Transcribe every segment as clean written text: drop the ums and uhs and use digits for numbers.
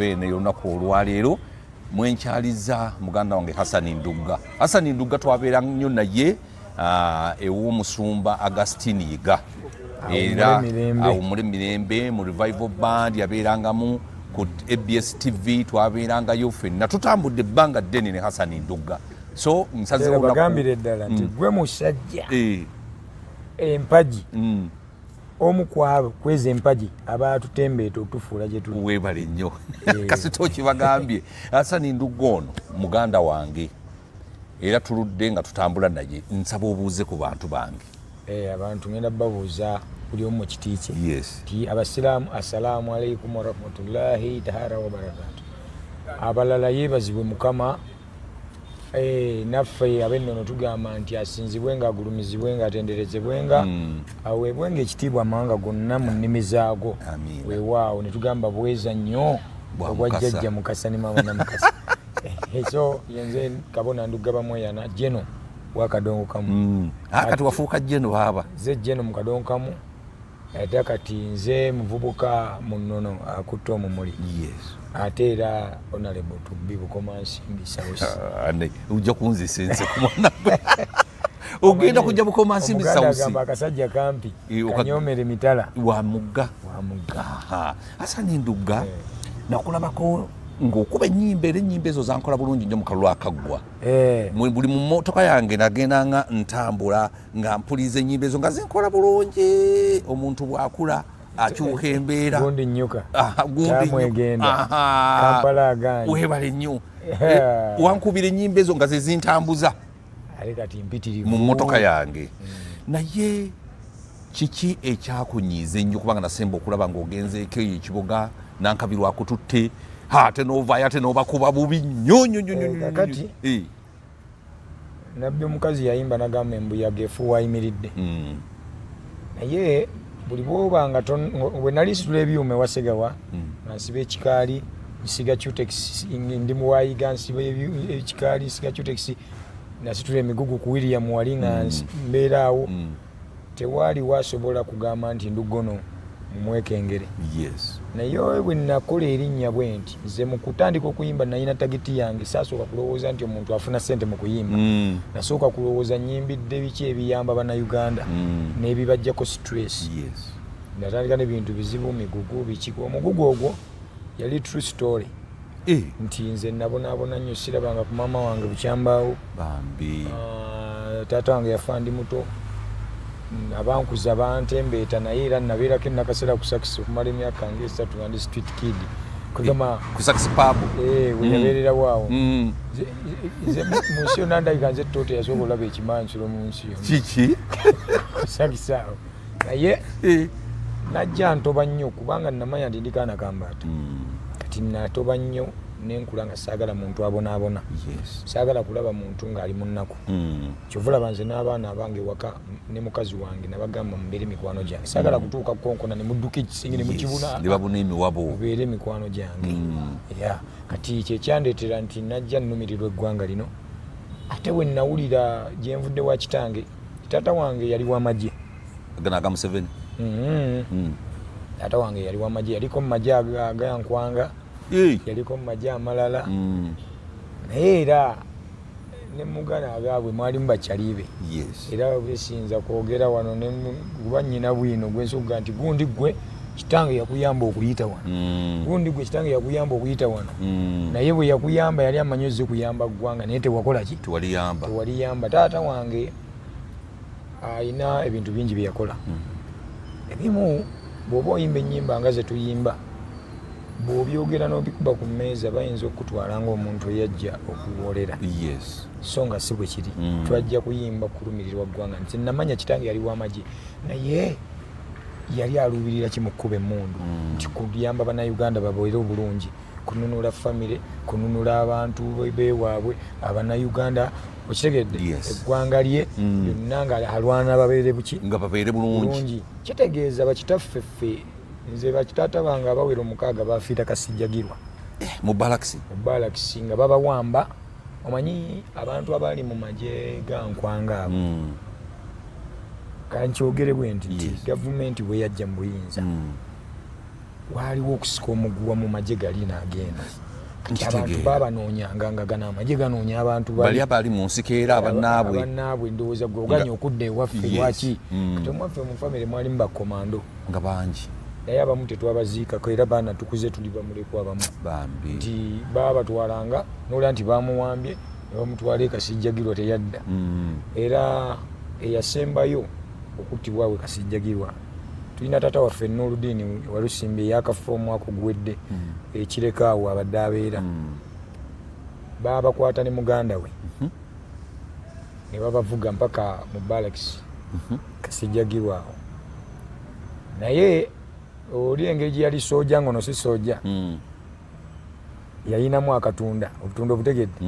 yaffe ne olunaku olwaleero mwenkyaliza muganda wange Hassan Ndugga. Hassan Ndugga twabeera nnyo naye ew'omusumba Augustine Yiga era awumule mirembe mu Revival Band yabeerangamu ku ABS TV twabeerangayo ffenna tutambudde ebbanga ddene ne Hassan Ndugga. So nsazeewo bagambire ddala nti gwe musajja empagi omu kwabo kweza empagi abatutembeeta okutufuula gye tuli. Weebale nnyo kasita okibagambye. Hassan Ndugga ono muganda wange era tuludde nga tutambula naye nsaba obuuze ku bantu bange. Abantu ngenda babuuza buli omu mu kiti kye. Yes. Ti abasiraamu assalaamu alaikum warahmatullahi taala wabarakatu. Abalala yeebazibwe Mukama. Naffe abennono tugamba nti asinzibwenga agulumizibwenga atenderezebwenga aweebwenga ekitiibwa amawanga gonna mu nnimi zaago. Weewaawo ne tugamba bweza nnyo obwajjajja Mukasa ne maama na Mukasa. So yenze Kabona Ndugga bamweyana jeno wakadongo kamu. Kati wafuuka jeno baba. Ze jeno mu kadongo kamu. Ate kati nze muvubuka munnono akutta omumuli. Yes. Ate era honorable Tubbi Bukomansimbi South. Ujja kunzisa ense kumwana. Ogenda kujja Bukomansimbi South. Oganda gamba akasajja kampi. Kanyomere mitala. Wa mugga. Hassan Ndugga nakulabako ng'okuba ennyimba era ennyimba ezo zankola bulungi nnyo mu kalulu akaggwa. Buli mu mmotoka yange nagendanga ntambula nga mpuliriza ennyimba ezo nga zinkola bulungi. Omuntu bw'akula akyuka embeera. Gundi nnyuka. Kyamwegenda. Kampala aganje. Weebale nnyo. Wankubira ennyimba ezo nga ze zintambuza. Ale kati mpitirivu. Mu mmotoka yange. Naye kiki ekyakunyiiza ennyo kubanga nasemba okulaba ng'ogenzeeko eyo ekibuga nankabirwa akututte. Ate novaayo ate nobakuba bubi nnyo. Kakati nabbi omukazi yayimba nagamba embuyaga efuuwa ayimiridde. Naye buli bw'obanga bwe nali situla ebyuma ewasegawa nsiba ekikaali nsiga Cutex ndi muwayiga nsiba ekikaali nsiga Cutex nasitula emigugu ku William wali nga mbeeraawo tewaali wasobola kugamba nti Ndugga ono mumwekengere. Yes. Naye bwe nakola erinnya bwe nti nze mu kutandika okuyimba nalina tageti yange saasooka kulowooza nti omuntu afuna ssente mu kuyimba. Nasooka kulowooza nyimbidde biki ebiyamba bannayuganda n'ebibajjako stress. Yes. Natandika n'ebintu bizibu migugu biki. Omugugu ogwo yali true story. Nti nze nabonaabona nnyo sirabanga ku maama wange bukyambaawo. Bambi. Taata wange yafa ndi muto. Abankuza bantembeeta naye era nabeerako ennakaseera ku Sakisi okumala emyaka nga 3 nga ndi street kid. Kugamba ku Sakisi pub. Weyabeerera waawo. Mu nsi yonna ndabika nze Toto yasooka olaba ekimansiro mu nsi yonna. Kiki? Ku Sakisi awo. Naye najja ntoba nnyo kubanga namanya nti ndi kaana kambaata. Kati natoba nnyo nenkula nga saagala muntu abonaabona. Saagala kulaba muntu ng'ali mu nnaku. Kyova olaba nze n'abaana abange waka ne mukazi wange nabagamba mubeere mikwano gyange. Saagala kutuuka konkona ne mudduka ekisingi ne mukibuna. Ne babuna emiwabo. Mubeere mikwano gyange. Kati kye kyandeetera nti najja nnumirirwa eggwanga lino. Ate bwe nawulira gye nvudde wa kitange, taata wange yali w'amagye. Gana aga Museveni. Taata wange yali w'amagye, yaliko mu magye agayankwanga. Yaliko mu magye amalala. Naye era ne mugana agaabwe mwalimu bakyalibe. Era besinza kwogera wano ne kuba nnyina bwino gwensoga nti gundi gwe kitange yakuyamba okuyita wano. Gundi gwe kitange yakuyamba okuyita wano. Naye bwe yakuyamba yali amanyi ozze kuyamba ggwanga naye tewakola ki? Tewaliyamba. Taata wange ayina ebintu bingi bye yakola. Ebimu bw'oba oyimba ennyimba nga ze tuyimba bw'obyogera n'obikuba ku mmeeza bayinza okutwala ng'omuntu eyajja okuwoolera. So nga si bwe kiri. Twajja kuyimba kulumirirwa ggwanga nti namanya kitange yali w'amagye naye yali aluubirira ki mu kkuba emmundu nti kuyamba bannayuganda babeere obulungi, kununula famire, kununula abantu beewaabwe abannayuganda. Okitegedde eggwanga lye lyonna nga alwana babeere buki nga babeere bulungi. Kitegeeza bakitaffe ffe nze bakitaata bange abawera 6 bafiira Kasijjagirwa mu balakisi nga babawamba. Omanyi abantu abali mu magye ga nkwanga abo kankyogere bwe nti gavumenti bwe yajja mu buyinza waliwo okusika omuguwa mu magye gali n'agenda abantu babanoonyanga nga gana amagye ganoonya abantu bali abali mu nsiko era abannaabwe ndowooza gwe oganya okudda ewaffe lwaki kati omwaffe mu famire mwalimu bakomando nga bangi naye abamu tetwabaziikako era baana tukuze tuli bamuleku abamu nti baba batwalanga n'olwa nti bamuwambye ne bamutwala Kasijjagirwa teyadda era eyasembayo okuttibwawe Kasijjagirwa tulina taata waffe Nuruddin Walusimbi eyakafa omwaka oguwedde ekireka awo abadde abeera babakwata ne muganda we ne babavuga mpaka mu Barracks Kasijjagirwa awo naye oli engeri gye yali sooja ngono si sooja yayinamu akatunda obutunda obutegedde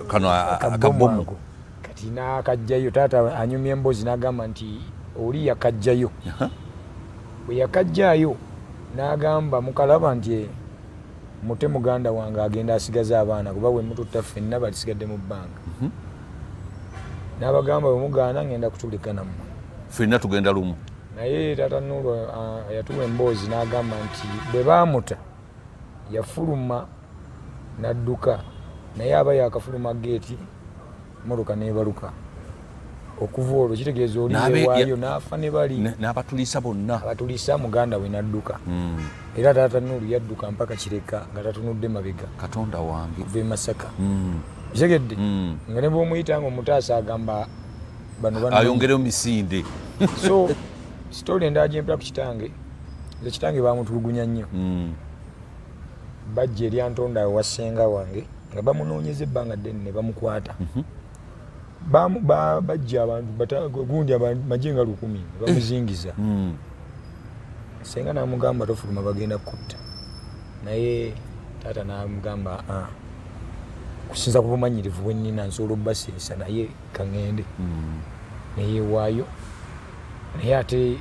kano akabomu kati n'akajjayo taata anyumya emboozi n'agamba nti oli yakajjayo bwe yakajjaayo n'agamba mukalaba nti mute muganda wange agenda asigaza abaana kuba bwe mututta ffenna balisigadde mu bbanga n'abagamba bwe mugaana ngenda kutulika nammwe ffenna tugenda lumu naye taata Nuuru yatuwa emboozi n'agamba nti bwe baamuta yafuluma n'adduka naye aba yakafuluma geeti mmotoka n'ebaluka okuva olwo kitegeeza oli ewaayo n'afa ne bali n'abatuliisa bonna abatuliisa muganda we n'adduka era taata Nuuru yadduka mpaka Kireka nga tatunudde mabega Katonda wange kuva e Masaka kitegedde nga ne bw'omuyita nga omutaasa agamba bano ayongereyo misinde so sitoli endala gyempera ku kitange nze kitange bamutulugunya nnyo bajja eri Antonda wa ssenga wange nga bamunoonyeza ebbanga ddene ne bamukwata bajja abantu gundi amagye nga 100 ne bamuzingiza senga n'amugamba tofuluma bagenda kutta naye taata n'amugamba kusinza ku bumanyirivu bwe nnina nsobola obbaseesa naye kaŋŋende neyeewaayo naye ate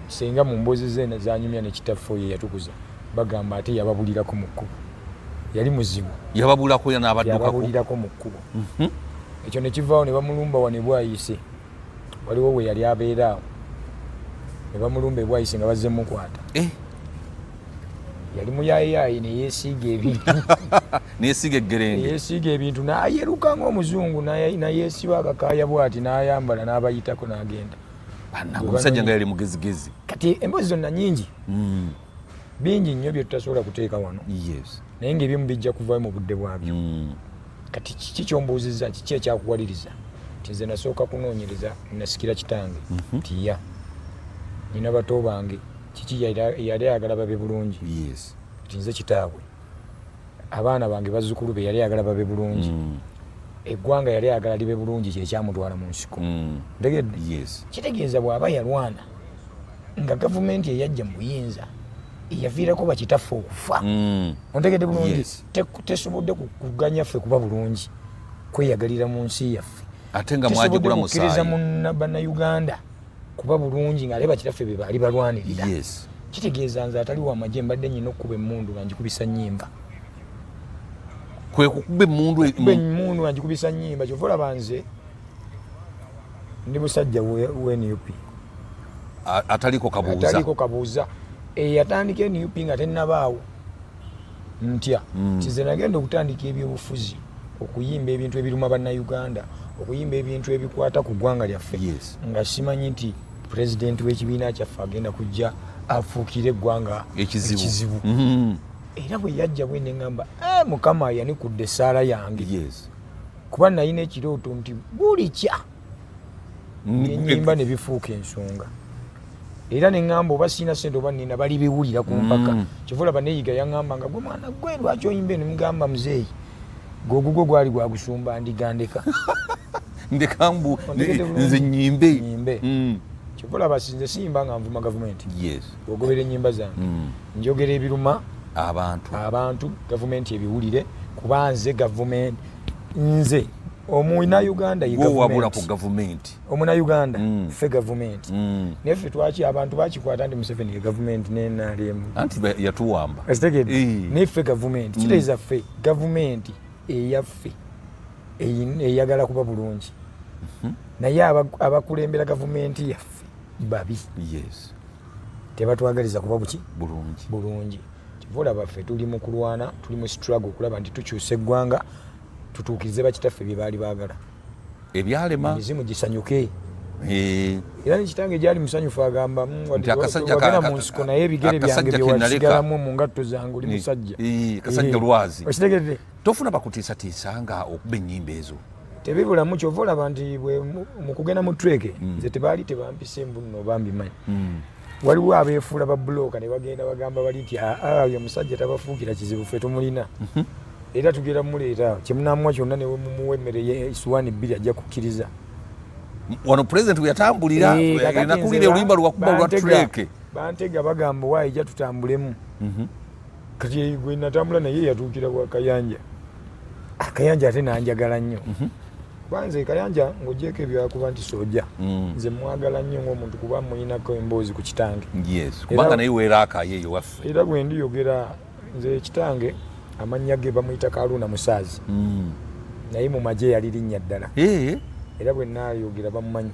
senga mu mboozi ze zanyumya ne kitaffe oyo yatukuza bagamba ate yababulirako mu kkubo yali muzibu yababulako yababulirako mu kkubo ekyo ne kivaawo ne bamulumba wane bwayise waliwo we yali abeera awo ne bamulumba ebwayise nga bazze mukwata yali muyaayiyayi neyeesiiga ebintu neyeesiiga eggerenge neyeesiiga ebintu nayeruka ng'omuzungu nayeesiba akakaaya bw'ati n'ayambala n'abayitako n'agenda omusajja nga yali mugezigezi kati emboozi zonna nnyingi bingi nnyo bye tutasobola kuteeka wano naye ng'ebimu bijja kuvaayo mu budde bwabyo kati kiki kyombuuzizza kiki ekyakuwaliriza nti nze nasooka kunoonyereza nasikira kitange nti nina bato bange kiki yali ayagala babe bulungi nti nze kitaabwe abaana bange bazzukulu be yali ayagala babe bulungi eggwanga yali ayagala libe bulungi kyekyamutwala mu nsiko ntegedde kitegeeza bw'aba yalwana nga gavumenti eyajja mu buyinza yaviirako bakitaffe okufa ontegedde bulungi tesobodde kuganya ffe kuba bulungi kweyagalira mu nsi yaffe ate nga mwagigula mukkiriza bannayuganda kuba bulungi ng'ale bakitaffe be baali balwanirira kitegeeza nze atali wamagye mbadde nyina okkuba emmundu nga njikubisa nnyimba kwe kukuba emmundu nga njikubisa nnyimba kyova olaba nze ndi musajja w'NUP ataliko kabuuza eyatandika NUP nga tennabaawo ntya kize nagenda okutandika ebyobufuzi okuyimba ebintu ebiruma bannayuganda okuyimba ebintu ebikwata ku ggwanga lyaffe nga simanyi nti pulezidenti w'ekibiina kyaffe agenda kujja afuukire eggwanga ekizibu era bwe yajja bwe neŋŋamba mukama yanikudde essaala yange kuba nalina ekirooto nti buli kya ennyimba ne bifuuka ensonga era neŋŋamba oba sirina ssente oba nina bali biwulira ku mpaka kivulaba neyiga yaŋŋamba nga gwe mwana gwe lwaki oyimba eno mugamba muzeeyi gwogugwo gwali gwagusumba ndigandeka ndekambu nze nyimbe kivulaba sinze siyimba nga nvuma gavumenti ogobera ennyimba zange njogera ebiruma abantu gavumenti ebiwulire kuba nze gavumenti nze omunayuganda omunayuganda ffe gavumenti naye ffe twaki abantu bakikwata nti Museveni ye gavumenti nenalemu anti yatuwamba naye ffe gavumenti kitegeeza ffe gavumenti eyaffe eyagala kuba bulungi naye abakulembera gavumenti yaffe babi tebatwagaliza kuba bulungi kivola baffe tuli mu kulwana tuli mu struggle okulaba nti tukyusa eggwanga tutuukirize bakitaffe bye baali baagala ebyalema emizimu gisanyuke era nekitange gyali musanyufu agamba wagenda mu nsiko naye ebigere byange byewasigalamu mu ngatto zange oli musajja kasajja lwazi okitegedde tofuna bakutiisatiisa nga okuba ennyimba ezo tebibulamu kyova olaba nti mu kugenda mu treke nze tebaali tebampisa embuno bambimanyi waliwo abeefuula babulooka ne bagenda bagamba bali nti oyo musajja tabafuukira kizibu ffe tumulina era tugenda muleeta kyemunamuwa kyonna ne mumuwa emmere suwaani 2 ajja kukkiriza wano president yatambulira nakulira oluyimba lwakuba lwa treke bantega bagamba waayija tutambulemu kati gwe natambula naye yatuukira kwa Kayanja ate nanjagala nnyo kwanze Kayanja ng'ogyeko ebyakuba nti soja nze mwagala nnyo ng'omuntu kuba muyinako emboozi ku kitange kubanga naye weeraakaayo eyo waffe era bwe ndiyogera nze kitange amannya ge bamuyita Kaluuna Musaazi naye mu magye yali linnya ddala era bwe naayogera bamumanyi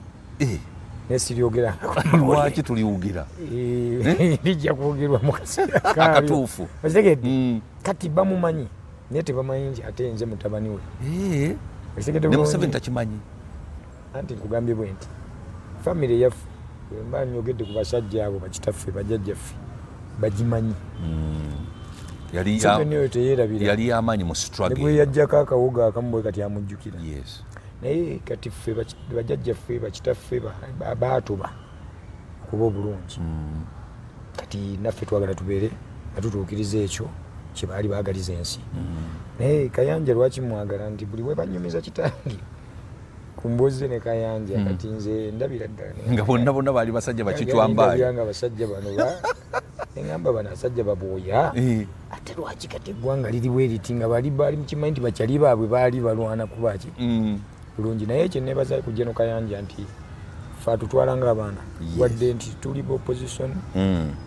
naye siryogera lwaki tuliwugira lijja kwogerwa mu kaseera akatuufu okitegedde kati bamumanyi naye tebamanyi nti ate nze mutabani we ne Museveni takimanyi anti nkugambye bwe nti famire yaffe bwemba nyogedde ku basajja abo bakitaffe bajjajjaffe bagimanyi yali amaanyi mu struggle nebwe yajjako akawoga akamu bwe kati amujjukira naye kati ffe bajjajjaffe bakitaffe baatuba okuba obulungi kati naffe twagala tubeere atutuukiriza ekyo kye baali baagaliza ensi naye Kayanja lwaki mwagala nti buli we banyumiza kitange kumbuze ne Kayanja kati nze ndabira ddala nga bonna baali basajja bakicwambaali nga basajja bano neŋŋamba bano basajja babooya ate lwaki kati eggwanga liriwo eriti nga baali mukimanyi nti bakyali baabwe baali balwana kubaki bulungi naye ekyo neebaza kujja no Kayanja nti fe atutwala ng'abaana wadde nti tuli opposition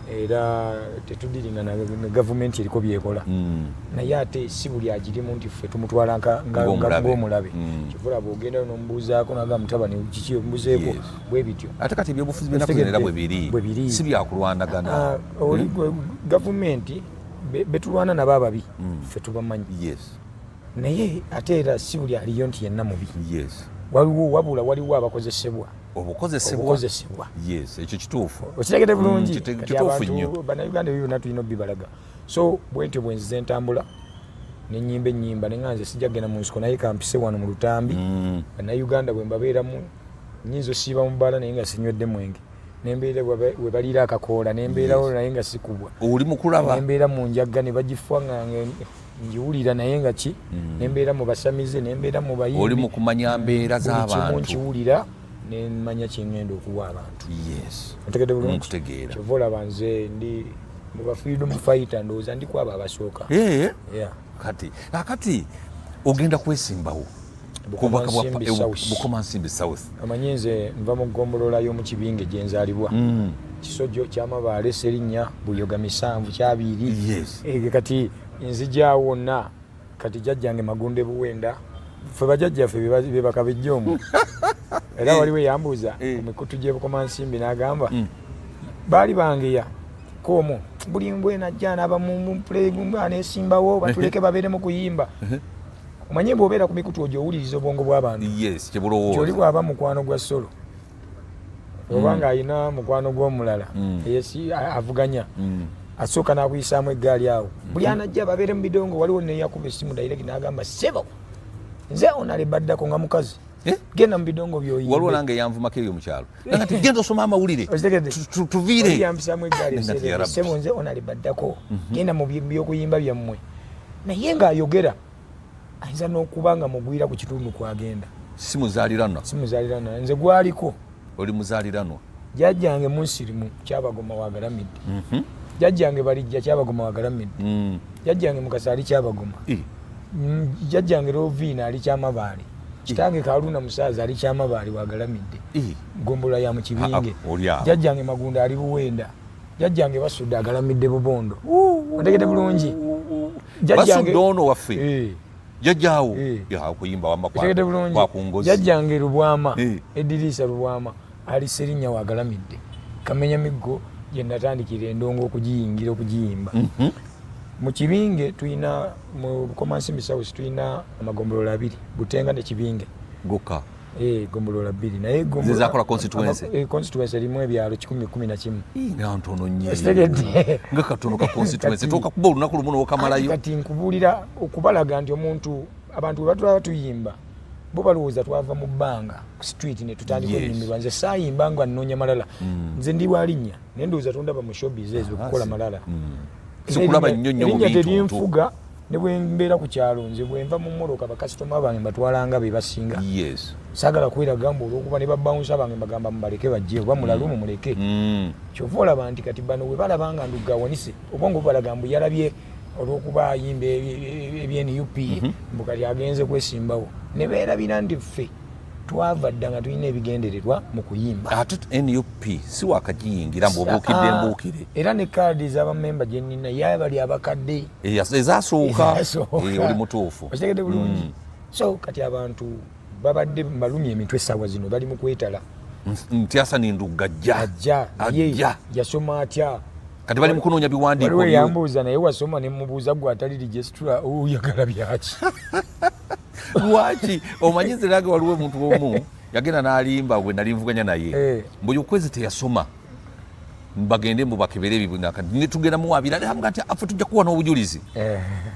era tetudiringa na gavumenti eriko byekola naye ate si buli agirimu nti ffe tumutwala ng'omulabe kivula bw'ogenda n'omubuuzaako naga mutabani kiki omubuuzeeko bwe bityo ate kati ebyobufuzi byenakugenera bwe biri si byakulwanagana oli gavumenti betulwana nabo ababi ffe tubamanyi naye ate era si buli aliyo nti yenna mubi waliwo abakozesebwa obukozesebwa ekyo kituufu okitegedde bulungi kituufu nnyo bannayuganda ebyo byonna tulina obibalaga so bwentyo bwenziza entambula nenyimba ennyimba nenga nze sijja kgenda mu nsiko naye kampise wano mu Lutambi bannayuganda bwe mbabeeramu nyinza osiiba mu bbaala naye nga sinywedde mwenge nembeera we baliira akakoola nembeerawo naye nga sikubwa oli mukulaba nembeera mu njagga ne bagifwa nga njiwulira naye nga ki nembeera mu basamize nembeera mu bayimbi oli mu kumanya mbeera z'abantu nkiwulira nemanya kyengenda okuwa abantu otegedde bulungi kyova olaba nze ndi mu ba freedom fighter ndowooza ndikwabo abasooka kati ogenda kwesimbawo Bukomansimbi South amanyi nze nva mu ggombolola y'omu kibinge gye nzaalibwa kisojo kyamabaale Serinnya Buyoga 7 kati nzijaawo wonna kati jjajjange Magunde Buwenda ffe bajjajjaffe be bakabejja omwo era waliwo yambuuza ku mikutu gye Bukomansimbi n'agamba baali bangeya koomo buli mbwe najja n'aba mu aneesimbawo batuleke babeere mu kuyimba omanyi bw'obeera ku mikutu ogyo owuliriza obwongo bw'abantu kyoli bw'aba mukwano gwa solo oba ng'ayina mukwano gw'omulala avuganya asooka n'akuyisaamu eggaali awo buli anajja babeere mu bidongo waliwo neyakuba essimu direct n'agamba sebo nze onale baddako nga mukazi genda mu bidongo byoyimbe waliwo nange yanvumako eyo mukyalo nga ti genda osoma amawulire tuviire yampisaamu eggaali sebo nze onale baddako genda mu byokuyimba byammwe naye ng'ayogera ayinza n'okuba nga mugwira ku kitundu kwagenda si muzaaliranwa nze gwaliko oli muzaaliranwa jjajjange Munsirimu Kyabagoma wagalamidde jjajjange Balijja Kyabagoma wagalamidde jjajjange Mukasa ali Kyabagoma jjajjange Rovina ali Kyamabaale kitange Kaluuna Musaazi ali Kyamabaale wagalamidde gombola ya mu kibinge jjajjange Magunda ali Buwenda jjajjange Basudde agalamidde Bubondo otegedde bulungi Basudde ono waffe jjajjaawo okuyimba wakungozi jjajjange Lubwama Edirisa Lubwama ali Serinnya wagalamidde Kamenya Miggo gye natandikira endongo okugiyingira okugiyimba. Mu kibinge tulina mu Bukomansimbi South tulina amagombolola 2 Butenga ne Kibinge goka gombolola 2 naye gombolola zizakola constituency constituency elimu ebyalo 11 nga ntono nnyo Estegedde nga katono ka constituency toka kuba olunaku lumu okamalayo kati nkubulira okubalaga nti omuntu abantu batulaba tuyimba bo balowooza twava mu bbanga ku street ne tutandika okuyimbirwa nze saayimba nga nnoonya malala nze ndi bwalinnya naye ndowooza tondaba mu showbiz ezo okukola malala sikulaba nnyo nnyo mu bintu nfuga ne bwe mbeera ku kyalo nze bwe nva mu mmoloka bakasitoma bange mbatwalanga be basinga saagala kweragambo olw'okuba ne babawunsa bange mbagamba mubaleke bajje oba mulalumu muleke kyova olaba nti kati bano bwe balabanga Ndugga awanise obwongo balaga mbu yalabye olw'okuba ayimba ebye-NUP mbu kati agenze kwesimbawo ne beerabira nti ffe twava dda nga tulina ebigendererwa mu kuyimba ate NUP si wakagiyingira mbuobuukidde embuukire era ne kaadi ez'abamemba gye nnina yaye bali abakadde ezasooka oli mutuufu okitegedde bulungi so kati abantu babadde balumya emitwe essaawa zino bali mu kwetala nti Hassan Ndugga ajja yasoma atya kati bali mu kunoonya biwandiiko waliwo yambuuza naye wasoma ne mubuuza gwe atali registra oyagala byaki lwaki omanyize nange waliwo omuntu omu yagenda n'alimba gwe nali nvuganya naye mbu Okwezi teyasoma bagende mbubakebere ebibunaka netugenda muwabira namuga nti afe tujja kuwa n'obujulizi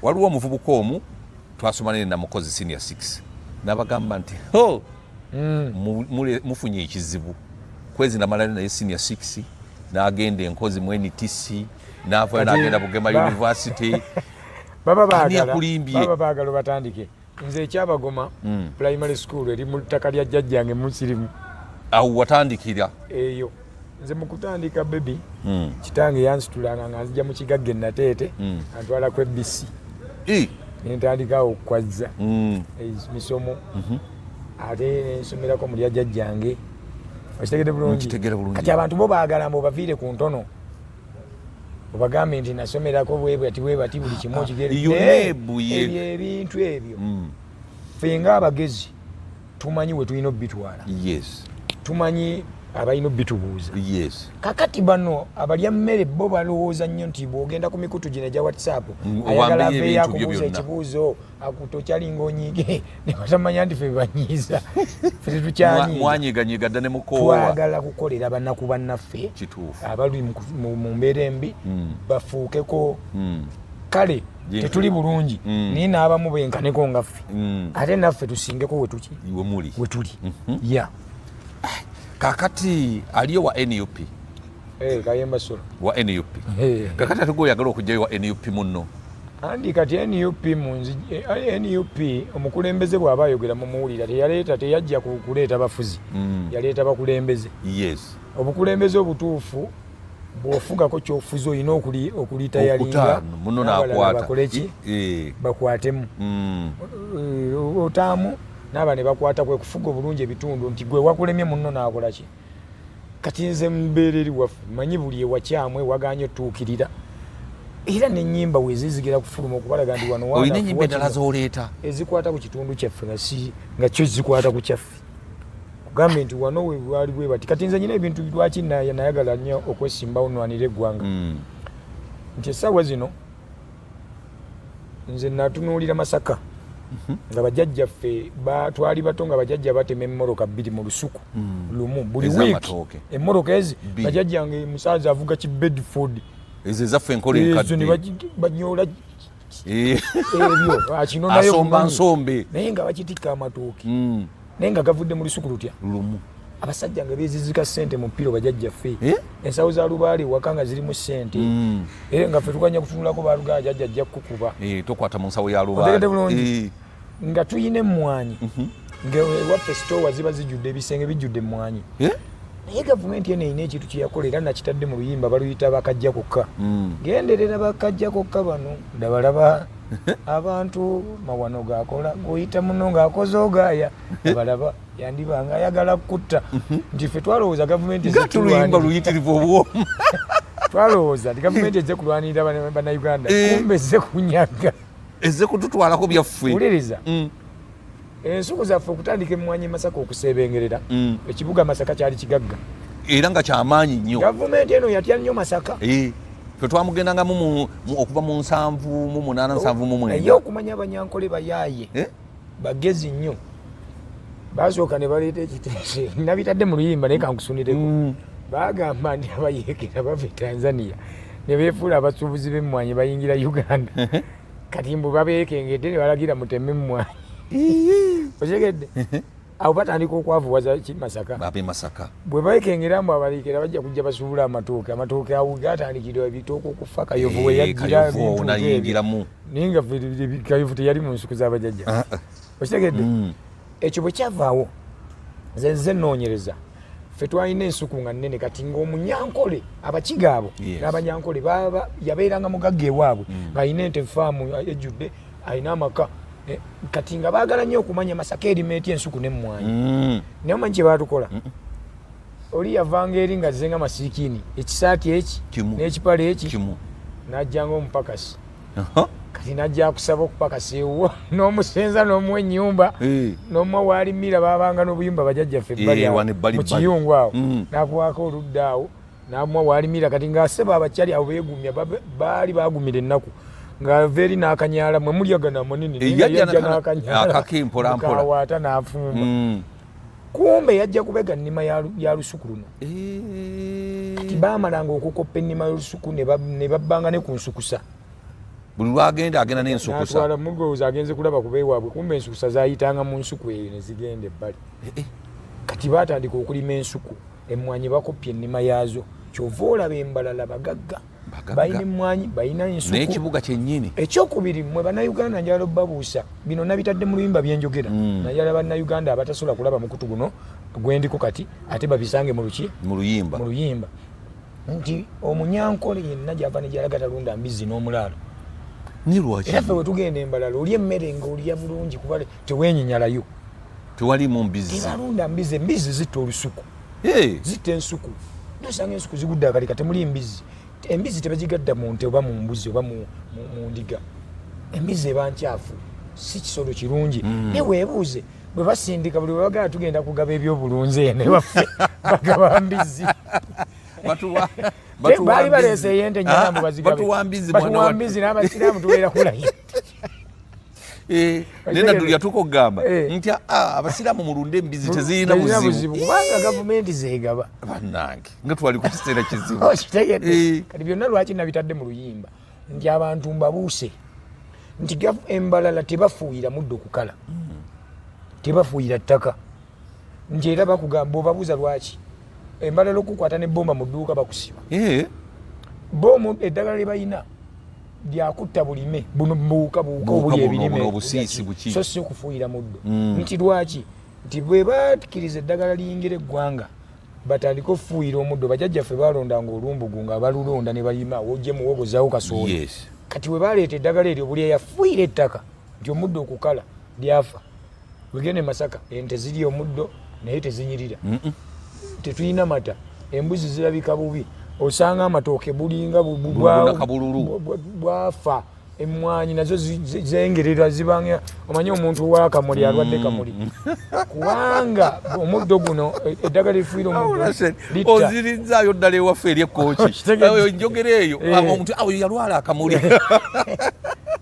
waliwo omuvubuka omu twasoma naye namukozi senior 6 n'abagamba nti mufunye ekizibu Kwezi namala naye senior 6 n'agenda enkozi mu NTC n'avayo n'agenda Bugema University baba baagala batandike nze ekyabagoma primary school eri mu ttaka lya jjajjange musirimu awo watandikira eyo nze mu kutandika bebi kitange yansitulanga nga nzija mu kigagga Nateete antwala ku EBC nentandikawo okwazza misomo ate nensomerako mu lya jjajjange okitegedde bulungi kati abantu bo baagala mbu baviire ku ntono obagambe nti nasomerako bwebwati buli kimu ebyo ebintu ebyo ffe ng'abagezi tumanyi we tulina obbitwala tumanyi abalina obbitubuuza kakati bano abalya mmere bo balowooza nnyo nti bw'ogenda ku mikutu gino egya WhatsApp ayagala aveeyo akubuuza ekibuuzo tokyalinga onyiige ne batamanya nti ffe bebanyiiza ffe tetukyanyiiga dda ne mukoowa twagala kukolera bannaku bannaffe abali mu mbeera embi bafuukeko kale tetuli bulungi naye n'abamu benkaneko nga ffe ate naffe tusingeko we tuli kakati aliyo wa NUP Kayemba solo wa NUP kakati ate oyagala okujjayo wa NUP munno andi kati NUP munzi NUP omukulembeze bw'aba ayogera mu muwulira teyajja kuleeta bafuzi yaleeta bakulembeze obukulembeze obutuufu bw'ofugako kyofuzi olina okulitayalinga muno n'akwata bakwatemu otaamu n'aba ne bakwata kwe kufuga obulungi ebitundu nti gwe wakulemye munno n'akola ki kati nze mbeera eri waffe manyi buli ewakyamwe waganye otuukirira era n'ennyimba wezizigira kufuluma okubalaga nti wano olina ennyimba endala z'oleeta ezikwata ku kitundu kyaffe nga kyo zikwata ku kyaffe kugambe nti wano we bwali bwe bati kati nze nyina ebintu lwaki nayagala nnyo okwesimbawo nwanira eggwanga nti essaawa zino nze natunuulira Masaka nga bajjajjaffe twali bato nga bajjajja batema emmoroka 2 mu lusuku lumu buli wiiki emmoroka ezi bajjajjange musaza avuga ki Bedford ezo ezaffe enkola enkadde banyola ebyo kino nayo nsombe naye nga bakitikka amatooke naye nga gavudde mu lusuku lutya lumu abasajja nga bezizika ssente mu mpiro bajjajjaffe ensawo za lubaale waka nga zirimu ssente era nga ffe tukanya kutunulako balugaa jajja ajja kukuba tokwata mu nsawo ya lubaale nga tuyina emmwanyi ngewaffe sitowa ziba zijjudde ebisenge bijjudde emmwanyi naye gavumenti eno erina ekintu kyeyakola era nakitadde mu luyimba baluyita bakajja kokka genderera bakajja kokka bano ndabalaba abantu mawano gakola goyita muno ng'akoze ogaaya abalaba yandibanga ayagala kutta nti ffe twalowooza gavumenti tuluyimba luyitirivu obwomu twalowooza nti gavumenti ezze kulwanirira bannayuganda kumbe ezze kunyaga ezze kututwalako byaffe wuliriza ensuku zaffe okutandika emmwanyi Masaka okusebengerera ekibuga Masaka kyali kigagga era nga kyamaanyi nnyo. Gavumenti eno yatya nnyo Masaka. Ffe twamugendangamu okuva mu 7 mu 8 7 mu 9. Ye okumanya Abanyankole bayaaye bagezi nnyo. Basooka ne baleeta ekiteeso nabitadde mu luyimba naye kankusunireko. Bagamba nti abayeekera bava Tanzania ne beefuula abasuubuzi b'emmwanyi bayingira Uganda. Kati mbu babeekengedde ne balagira muteme emmwanyi. Otegedde? Awo batandika okwavuwaza Masaka. Masaka. Bwe beekengera mbu abaleekera bajja kujja basuubula amatooke. Amatooke awo gatandikirwa ebitooke okufa Kayovu we yajjira nayingiramu. Naye nga Kayovu teyali mu nsuku z'abajjajja. Otegedde? Ekyo bwe kyavaawo nze nnoonyereza ffe twalina ensuku nga nnene kati ng'Omunyankole Abakiga abo n'Abanyankole baba yabeeranga mugagga ewaabwe ng'alina ente faamu ejjudde alina amaka kati nga baagala nnyo okumanya Masaka erima etya ensuku n'emmwanyi. Naye omanyi kye baatukola? Oli yavanga eri nga azzenga masiikini ekisaati eki n'ekipale eki n'ajjanga omupakasi. Kati najja kusaba okupakasa ewo n'omusenza n'omuwa ennyumba n'omuwa waalimira baabanga n'obuyumba bajjajjaffe ebbali mu kiyungu awo n'akuwaako oludda awo n'amuwa waalimira kati ng'aseba abakyali abo beegumya baali baagumira ennaku ng'ava eri n'akanyaala mwe mulyagana amanene yajja n'akanyaala n'afumba. Kumbe yajja kubega nnima ya lusuku luno. Kati baamalanga okukoppa ennima y'olusuku ne babbanga ne ku nsukusa. Buli lwagenda n'ensukusa. N'atwala mugooza agenze kulaba ku beewaabwe kumbe ensukusa zaayitanga mu nsuku eyo ne zigenda ebbali. Kati baatandika okulima ensuku emmwanyi bakoppye ennima yaazo. Kyova olaba embalala bagagga. Balina emmwanyi balina ensuku. N'ekibuga kyennyini. Ekyokubiri mmwe Bannayuganda njala obbabuusa bino nabitadde mu luyimba bye njogera. Najala Bannayuganda abatasobola kulaba mukutu guno gwendiko kati ate babisange mu luki? Mu luyimba. Nti Omunyankole yenna gy'ava ne gy'alaga talunda mbizzi n'omulaalo. Era ffe bwe tugenda embalala oli emmere ng'olya bulungi kuba teweenyinyalayo. Tewali mu mbizzi. Tebalunda mbizzi, embizzi zitta olusuku. Zitta ensuku. Nosanga ensuku zigudde akalika temuli mbizzi. Embizzi tebagigadda mu nte oba mu mbuzi oba mu ndiga. Embizzi eba nkyafu, si kisolo kirungi. Ne weebuuze bwe basindika buli bwe bagala tugenda kugaba ebyobulunzi eno ewaffe bagaba mbizzi. Baali baleese eyente nnyana mbu bazigabe. Batuwambizi n'Abasiraamu tubeera kulayo. Nenda yatuko kugamba nti Abasiraamu mulunde embizzi tezirina buzibu kubanga gavumenti zeegaba. Bannange nga twali ku kiseera kizibu. Kati byonna lwaki nabitadde mu luyimba nti abantu mbabuuse nti embalala tebafuuyira muddo kukala, tebafuuyira ttaka, nti era bakugamba obabuuza lwaki embalala okukwata n'ebbomba mu dduuka bakusiba. Bomu eddagala lye balina lyakutta bulime buno buwuka obuli ebirime so si okufuuyira muddo. Nti lwaki? Nti bwe bakkiriza eddagala liyingira eggwanga batandika okufuuyira omuddo. Bajjajjaffe balondanga olumbugu nga balulonda ne balima wojje muwogozaawo kasooli. Kati bwe baleeta eddagala eryo buli eyafuuyira ettaka nti omuddo okukala lyafa. Wegende Masaka ente zirya omuddo naye tezinyirira. Tetulina mata, embuzi zirabika bubi, osanga amatooke bulinga bwafa, emmwanyi nazo zengerera zibanga. Omanyi omuntu w'akamuli alwadde kamuli kubanga omuddo guno eddagala lifuuyira omuddo ozirinzaayo ddala ewaffe ery'ekkooki njogera eyo omuntu awo yalwala akamuli.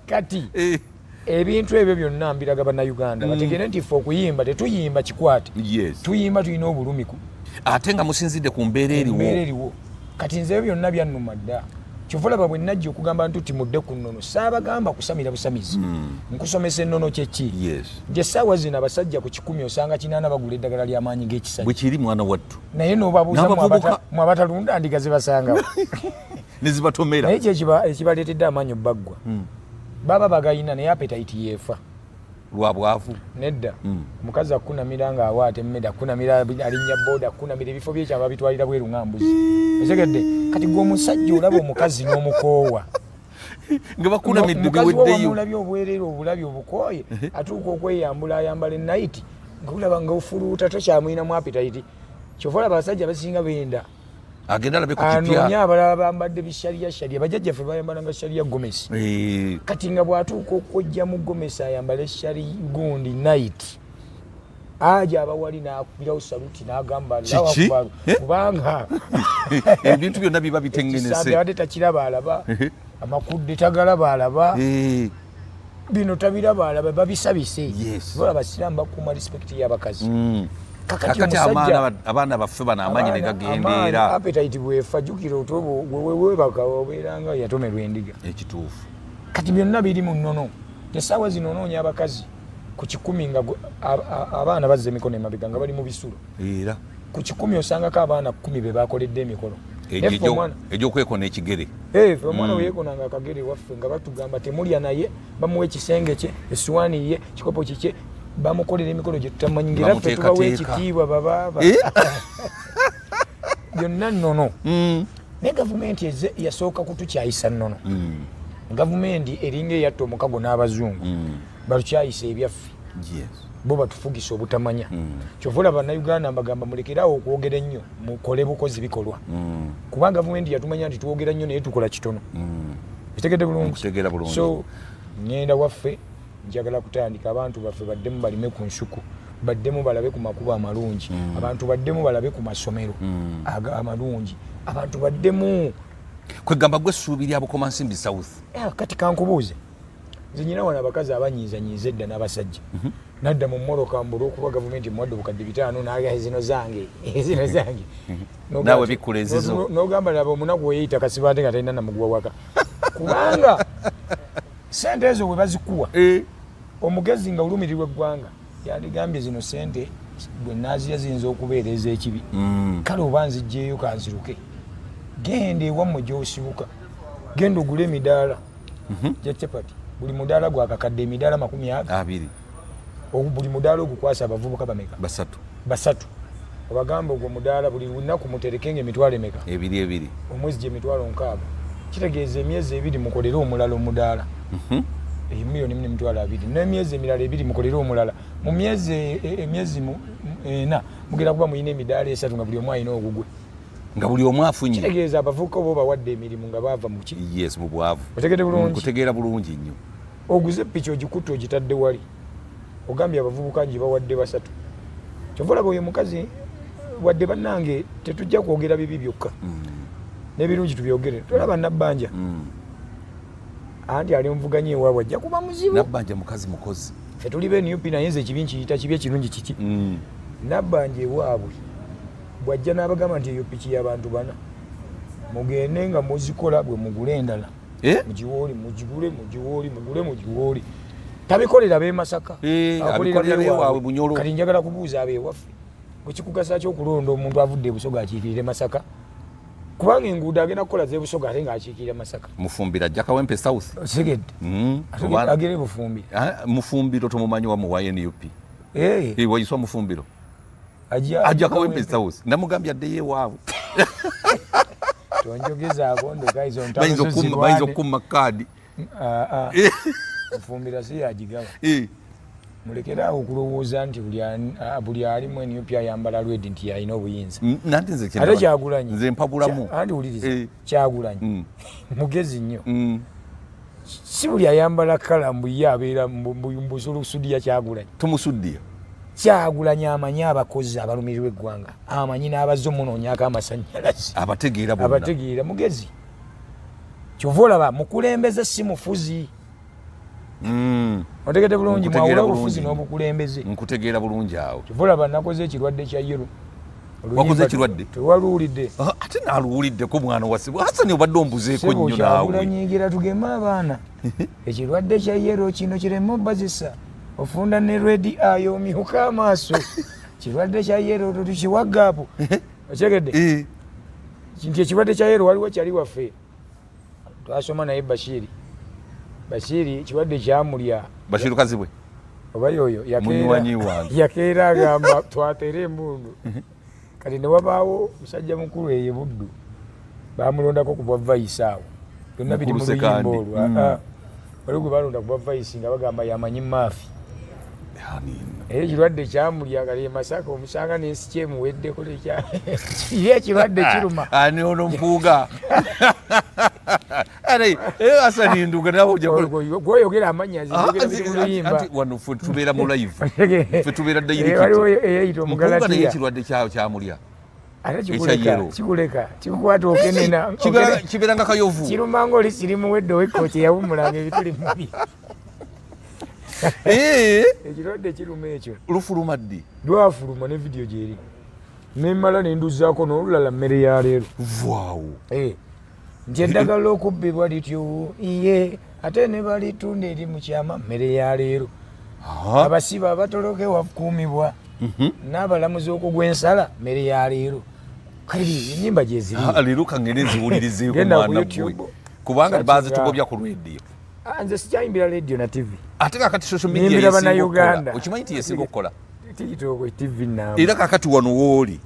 Kati ebintu ebyo byonna mbiraga Bannayuganda bategere nti ffe okuyimba tetuyimba kikwate, tuyimba tulina obulumiku ate nga musinzidde ku mbeera eriwo. Kati nze byonna byannuma dda. Kyovulaba bwe najja okugamba nti mudde ku nnono saabagamba kusamira busamizi. Nkusomesa ennono kyeki. Nti essaawa zino abasajja ku 10 osanga 8 bagula eddagala ly'amaanyi g'ekisajja. Bwe kiri mwana wattu. Naye n'obabuuza mu abatalunda ndiga zibasangawo. Ne zibatomera. Naye ekibaleetedde amaanyi obbaggwa. Baba bagayina naye appetite yeefa. Lwa bwavu. Nedda. Omukazi akunamira ng'awaata emmere, akunamira alinnya booda, akunamira ebifo by'ekyama bitwalira bweru ng'ambuzi. Otegedde kati gw'omusajja olaba omukazi n'omukoowa. Nga bakunamidde biweddeyo. Omukazi w'omulabye obwereere obulabye obukooye atuuka okweyambula ayambala enayiti ng'olaba ng'ofuluuta tokyamulinamu appetite. Kyova olaba abasajja basinga benda agenda alabe ku kipya. Anoonya abalala bambadde bisharia bajjajjaffe bayambalanga sharia gomesi. Kati nga bw'atuuka okujja mu gomesi ayambala eshari gundi night aja abawali n'akubirawo saluti n'agamba kubanga ebintu byonna biba bitengenese ate takiraba alaba amakudde tagalaba alaba bino tabiraba alaba babisabise bola abasiraamu bakuuma respect y'abakazi kakati abaana baffe bano amaanyi ne gagendeera appetite bwefa jjukira otobo wewebaka obeeranga yatomerwa endiga ekituufu kati byonna biri mu nnono essaawa zino onoonya abakazi ku 10 nga abaana bazza emikono emabega nga bali mu bisulo era ku 10 osangako abaana 10 be bakoledde emikono egy'okwekona ekigere omwana weyekonanga akagere waffe nga batugamba temulya naye bamuwa ekisenge kye essuwaani ye kikopo kikye bamukolera emikolo gye tutamanyi ngera ffe tubawa ekitiibwa babaaba byonna nnono naye gavumenti yasooka kutukyayisa nnono gavumenti eringa eyatta omukago n'abazungu balukyayisa ebyaffe bo batufugisa obutamanya kyova olaba bannayuganda mbagamba mulekerawo okwogera ennyo mukole bukozi bikolwa kuba gavumenti yatumanya nti twogera nnyo naye tukola kitono kitegedde bulungi so ngenda waffe njagala kutandika abantu baffe baddemu balime ku nsuku baddemu balabe ku makubo amalungi abantu baddemu balabe ku masomero amalungi abantu baddemu kwegamba gwe ssuubiri Bukomansimbi South kati kankubuuze nze nyina wano abakazi abanyiizanyiiza edda n'abasajja nadda mu mmoloka mbula okuba gavumenti muwadde bukadde 5 n'agaa zino zange naawe bikuleezezo n'ogamba laba omunaku weyeyita kasiba ate nga talina namuguwa waka kubanga sente ezo bwe bazikuwa omugezi nga olumirirwa eggwanga yandigambye zino sente bwe naazirya ziyinza okubeera ez'ekibi kale oba nzijjeeyo kanziruke genda ewammwe gy'osibuka genda ogule emidaala gya capati buli mudaala gwakakadde emidaala 20 buli mudaala ogukwasa abavubuka bameka basatu obagamba ogwo mudaala buli lunaku muterekenga emitwalo emeka ebiri omwezi gye emitwalo 6 kitegeeza emyezi 2 mukolere omulala omudaala miliyoni 2 n'emyezi emirala 2 mukolere omulala mu myezi 4 mugenda kuba muyina emidaala 3 nga buli omu alina ogugwe nga buli omu afunye kitegeeza abavubuka bo bawadde emirimu nga baava mu mu bwavu kutegeera bulungi nnyo oguze piki ogikutte ogitadde wali ogambye abavubuka ngi bawadde 3 kyova olaba oyo mukazi wadde bannange tetujja kwogera bibi byokka n'ebirungi tubyogere tolaba nabbanja anti ali muvuganye ewaabwe ajja kuba muzibu nabbanja mukazi mukozi ffe tuli benup naye nze ekibi nkiyita kibi ekirungi kiki nabbanja ewaabwe bwajja n'abagamba nti eyo piki y'abantu 4 mugende nga muzikola bwe mugule endala mugiwooli mugule mugiwooli tabikolera b'emasaka abikolera b'ewaabwe Bunyoro kati njagala kubuuza ab'ewaffe bwekikugasa ky'okulonda omuntu avudde e Busoga akiikirire Masaka kubanga enguudo agenda kukola z'ebusoga ate ng'akiikirira Masaka Mufumbira ajja Kawempe South segedde agere Bufumbira Mufumbiro tumumanyi wa NUP wayiswa Mufumbiro ajja Kawempe South namugambye addeyo ewaabwe tonjogezaako ndekaizo bayinza okkumma kaadi Mufumbira si yagigaba mulekerawo okulowooza nti buli alimu NUP ayambala lwedi nti yalina obuyinza ate Kyagulanyi nze mpabulamu andi wuliriza Kyagulanyi mugezi nnyo si buli ayambala kala mbuye abeera mbusulusudiya Kyagulanyi tumusuddiya Kyagulanyi amanyi abakozi abalumirirwa eggwanga amanyi n'abazze omunoonyaako amasannyalaze abategeera mugezi kyova olaba mukulembeze si mufuzi otegedde bulungi mwawula obufuzi n'obukulembeze nkutegeera bulungi awo kyova olaba nakoze ekirwadde kya yero wakoze ekirwadde tewaluwulidde ate naaluwuliddeko mwana wasibu Hassan obadde ombuzeeko nnyo naawe Kyagulanyigira tugeme abaana ekirwadde kya yero kino kireme obbazisa ofunda ne redi ayo omyuka amaaso kirwadde kya yero tukiwagaapo okyegedde nti ekirwadde kya yero waliwo kyali waffe twasoma naye Bashiri kirwadde kyamulya Bashiru Kazibwe oba yoyo yakeera agamba twatere embundu kati ne wabaawo musajja mukulu eyo Buddu bamulondako ku bwa vayisi awo byonna biri mu luyimba olwo waliwo gwe balonda ku bwa vayisi nga bagamba yamanyi maafi era ekirwadde kyamulya kali Masaka omusanga n'ensi kyemuweddeko ye ekirwadde kiruma ani ono mpuuga Ari Hassan Ndugga nawo goyogera amanya anti wano fu tubeera mu live fu tubeera direct eyito mugalati ekirwadde kyawo kyamulya ate kikuleka kikukwata okenena kibeera nga kayovu kirumanga oli sirimu wedde wekkooti yawumulanga ebituli mubi ekirwadde kiruma ekyo lufuluma ddi lwafuluma ne vidiyo gyeri nemmala nenduzaako n'olulala mmere ya leero vaawo nti eddagala okubbibwa lityo iye ate ne balitunda eri mu kyama mmere ya leero abasiba abatoloke wakuumibwa n'abalamuzi okugw'ensala mmere ya leero kali ennyimba gyeziri leero kangene ziwulirizeeko mwana gwe kubanga bazitugobya ku lweddiyo nze sikyayimbira radio na tv ate kakati social media yesinga Uganda okimanyi nti yesinga okukola tikitoko tv namba era kakati wano wooli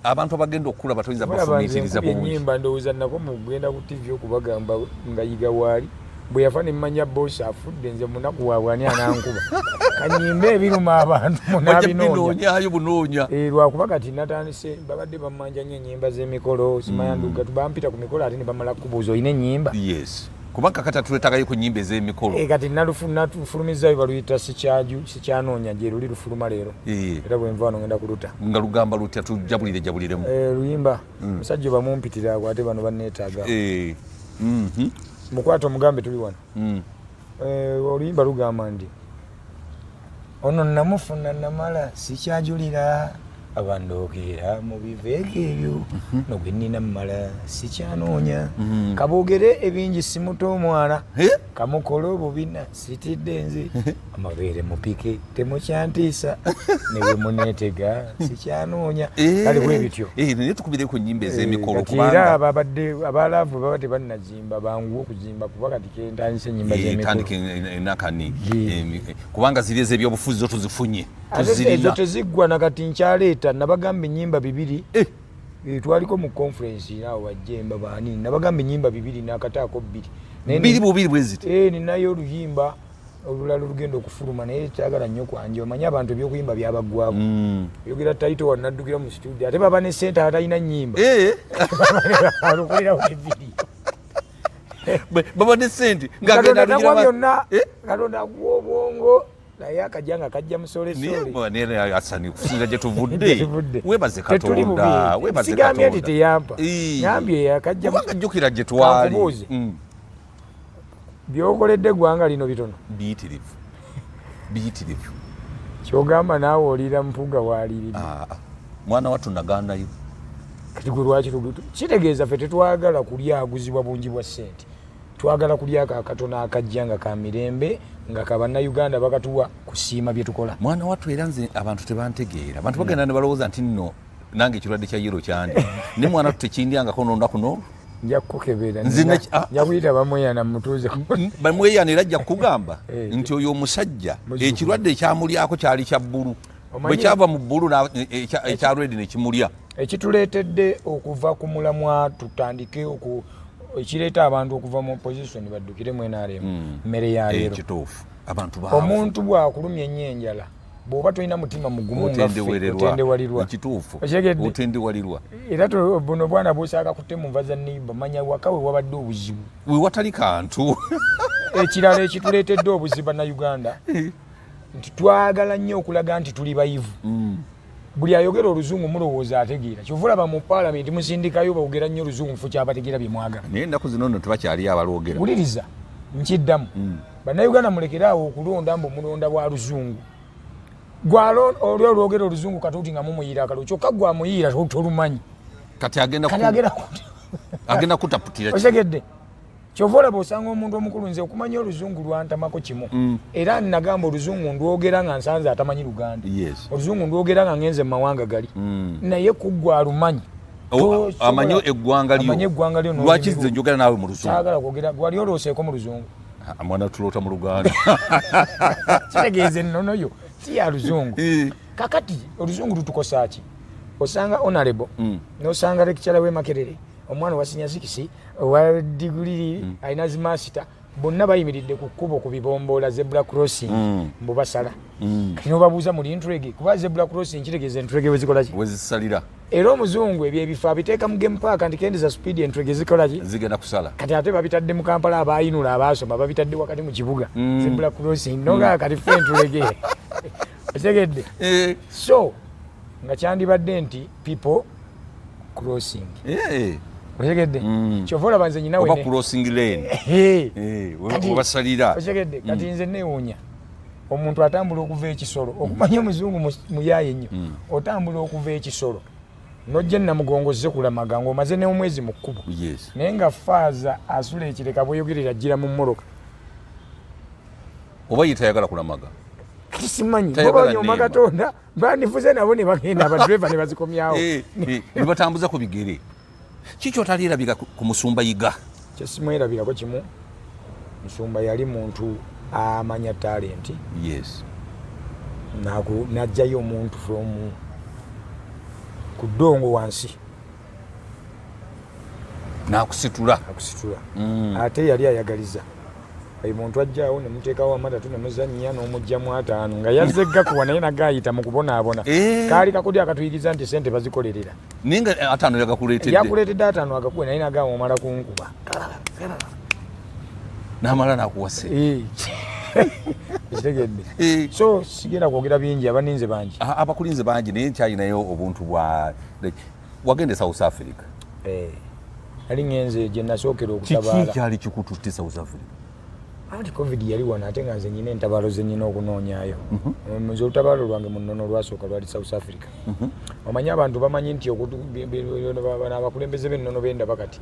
abantu abagenda okula batoyinza bafumitiriza bulungi ennyimba ndowooza nako mugenda ku tv okubagamba nga yiga waali bwe yafa ne mmanya bosi afudde nze munaku waabwe ani anankuba kanyimba ebiruma abantu munabinoonya bunoonya lwakuba kati natandise babadde bammanja nnyo ennyimba z'emikolo simanya Ndugga bampita ku mikolo ate ne bamala kubuuza olina ennyimba yes kubanga kati atuletaagayo ku nnyimba ez'emikolo kati natufulumizayo baluyita sikyanoonya gye luli lufuluma leero era bwe nva wano ngenda kuluta nga lugamba lutya tujabuliremu luyimba musajja bamumpitira ate bano banneetaaga mukwata omugambe tuli wano oluyimba lugamba ndi ono namufuna namala sikyajulira abandookera mu biveeko ebyo nogwe nnina mmala sikyanoonya kaboogere ebingi simuta omwana kamukola obubina sitidde nze amabeere mupike temukyantiisa newe muneetega sikyanoonya kale bwe bityo naye tukubire ku nnyimba ez'emikolo era abalaavu baba tebannazimba banguwa okuzimba kuba kati kentandisa ennyimba z'emikolo kubanga ziri ez'ebyobufuzi zo tuzifunye ezo teziggwa nakati nkyaleeta nabagamba ennyimba 2 twaliko mu conference awo wajjemba baani nabagamba ennyimba 2 nakataako 2 bweziti ninayo oluyimba olulala olugenda okufuluma naye kyagala nnyo kwanje omanyi abantu ebyokuyimba byabaggwako yogera taito wanaddukira mu studio ate baba ne sente atalina nnyimba alukolerawo evidiyo baba ne sente ngagenda byonna katonda akuwa obwongo naye akajja kajja musolesole Hassan kusinga gye tuvudde webaze Katonda webaze Katonda nti teyampa nyambye yakajja jjukira gye twali byokoledde gwanga lino bitono biyitirivu kyogamba naawe olira mpuga waalirira mwana wattu nagandayo kati gwe lwaki kitegeeza ffe tetwagala kulya aguzibwa bungi bwa ssente twagala kulya kakatono akajja nga ka mirembe nga kabannayuganda bakatuwa kusiima bye tukola mwana wattu era nze abantu tebantegeera abantu bagenda ne balowooza nti nno nange ekirwadde kya yero kyandi ne mwana wattu tekindyangako nondaku no nja kukebera nja kuyita bamweyana mutuuze bamweyana era ajja kukugamba nti oyo omusajja ekirwadde ekyamulyako kyali kya bbulu bwe kyava mu bbulu ekya redi ne kimulya ekituleetedde okuva ku mulamwa tutandike ekireeta abantu okuva mu opposition baddukire mu NRM mmere ya leero kituufu abantu baavu omuntu bwakulumya ennyo enjala bw'oba tolina mutima mugumu otendewalirwa kituufu otendewalirwa era buno bwana bw'osaka kutte mu nva za nniba manya waka we wabadde obuzibu we watali kantu ekirala ekituleetedde obuzibu bannayuganda nti twagala nnyo okulaga nti tuli bayivu buli ayogera oluzungu mulowooza ategeera kyova olaba mu paalamenti musindikayo bawogera nnyo oluzungu nfu kyabategeera bye mwagala naye ennaku zino nno tebakyali abalwogera wuliriza nkiddamu bannayuganda mulekeraawo okulonda mbu mulonda bwa luzungu oli olwogera oluzungu katuuti nga mumuyiira akalo kyokka gwamuyiira tolumanyi kati agenda kutaputira osegedde kyova olaba osanga omuntu omukulu nze okumanya oluzungu lwantamako kimu era nagamba oluzungu ndwogera nga nsanze atamanyi luganda oluzungu ndwogera nga ngenze mu mawanga gali naye kuggwa alumanyi amanyi eggwanga lyo lwaki nze njogera naawe mu luzungu saagala kwogera gwali olooseeko mu luzungu mwana tuloota mu luganda kitegeeza ennono yo si ya luzungu kakati oluzungu lutukosa ki osanga honorable n'osanga lecturer w'e Makerere omwana wa senior 6 owa diguli alina zimasita bonna bayimiridde ku kkubo ku bibombola zebra crossing mbu basala kino babuuza muli entulege kuba zebra crossing kitegeeza entulege wezikola ki wezisalira era omuzungu ebyo ebifo abiteeka mu game park nti kendeza speed entulege zikola ki zigenda kusala kati ate babitadde mu Kampala abayinula abasoma babitadde wakati mu kibuga zebra crossing noga kati fe entulege otegedde so nga kyandibadde nti people crossing otegedde kyovola banze nyina oba crossing lane obasalira otegedde kati nze neewuunya omuntu atambula okuva ekisolo okumanya omuzungu muyaye nnyo otambula okuva ekisolo nojja namugongoze kulamaga ng'omaze n'omwezi mu kkubo naye nga faaza asula ekireka bweyogerera ajjira mu mmoloka oba ye tayagala kulamaga kati simanyi bobanyoma Katonda bandifuze nabo ne bagenda abadreva ne bazikomyawo ne batambuza ku bigere kiki otalirabika ku musumba yiga kyesimwerabirako kimu musumba yali muntu amanya talenti najjayo omuntu from ku ddongo wansi nakusitula ate yali ayagaliza oyo muntu ajjaawo ne muteekawo amatatu ne muzannya n'omugyamu 5 nga yazze gakuwa naye nagayita mu kubonaabona kaali kakudi akatuyiriza nti sente bazikolerera naye nga 5 yagakuleetedde yakuleetedde 5 agakuwe naye nagamba omala kunkuba n'amala nakuwase kitegedde so sigenda kwogera bingi abaninze bangi abakulinze bangi naye nkyalinayo obuntu bwa wagende South Africa ali ngenze gye nasookera okutabaala kiki kyali kikututte South Africa anti covid yali wana ate nga nze nyina entabaalo ze nyina okunoonyaayo nze olutabaalo lwange mu nnono lwasooka lwali South Africa omanyi abantu bamanyi nti abakulembeze b'ennono bendaba kati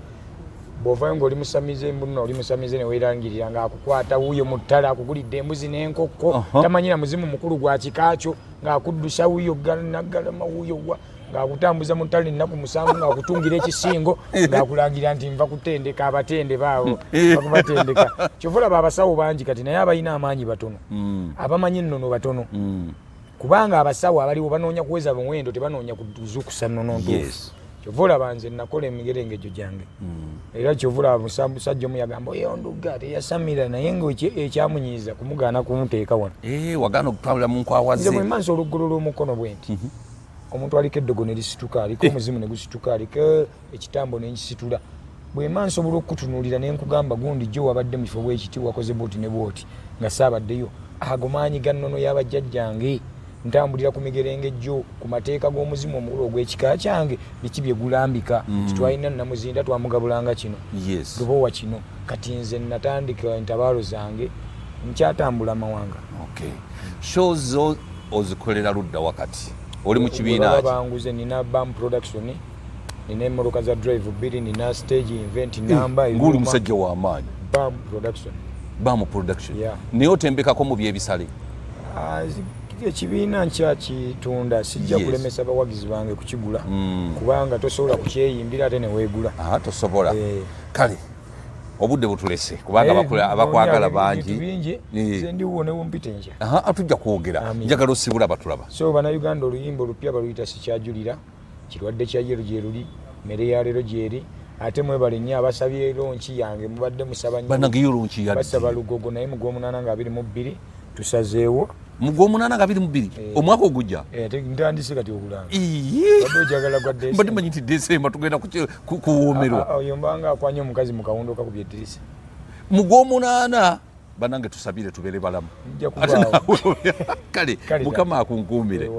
bw'ovaayo ng'oli musamize embuno oli musamize ne weerangirira ng'akukwata wuuyo mu ttale akugulidde embuzi n'enkoko tamanyira muzimu mukulu gwa kika kyo ng'akuddusa wuuyo naggalama wuuyo wa ng'akutambuza mu ttale ennaku 7 ng'akutungira ekisingo ng'akulagira nti nva kutendeka abatende baawo bakubatendeka kyova olaba abasawo bangi kati naye abalina amaanyi batono abamanyi ennono batono kubanga abasawo abaliwo banoonya kuweza muwendo tebanoonya kuzukusa nnono ntuufu kyova olaba nze nakola emigerengejo gyange era kyova olaba musajja omu yagamba oyo Ndugga teyasamira naye ng'ekyamunyiiza kumugaana kumuteeka wano wagaana okutambula mu nkwawa ze nze bwe mmansa oluggulu lw'omukono bwe nti omuntu aliko eddogo ne lisituka aliko omuzimu ne gusituka aliko ekitambo ne nkisitula bwe mma nsobola okukutunuulira ne nkugamba gundi jjo wabadde mu kifo bwekiti wakoze booti ne booti nga saabaddeyo ago maanyi ga nnono y'abajjajjange ntambulira ku migerenge jjo ku mateeka g'omuzimu omukulu ogw'ekika kyange biki bye gulambika titwalina namuzinda twamugabulanga kino lubowa kino kati nze natandika entabaalo zange nkyatambula mawanga show zo ozikolera ludda wakati oli mu kibiina banguze nina bam production nina emmotoka za drive 2 nina stage event number nguli musajja wa amaanyi bam production naye otembekako mu byebisale ekibiina nkyakitunda sijja kulemesa bawagizi bange kukigula kubanga tosobola kukyeyimbira ate neweegula tosobola kale obudde butulese kubanga abakwagala bangi bingi nze ndiwo newumpitenja tujja kwogera njagala osibula batulaba so bannayuganda oluyimba olupya baluyita sikyajulira kirwadde kya yero gyeruli mmere ya leero gyeri ate mwebale nnyo abasabye lonki yange mubadde musaba nnyo banageyo lonki yadde basaba lugogo naye mu gw'omunaana nga 22 tusazeewo mu gw'omunaana nga 22 omwaka ogujja ntandise kati okulanga badde ojagala gwa Desemba mbadde manyi nti Desemba tugenda kuwoomerwa oyo mbanga akwanye omukazi mu kawundo kakubye eddirisa mu gw'omunaana banange tusabire tubeere balamu kale mukama akunkuumire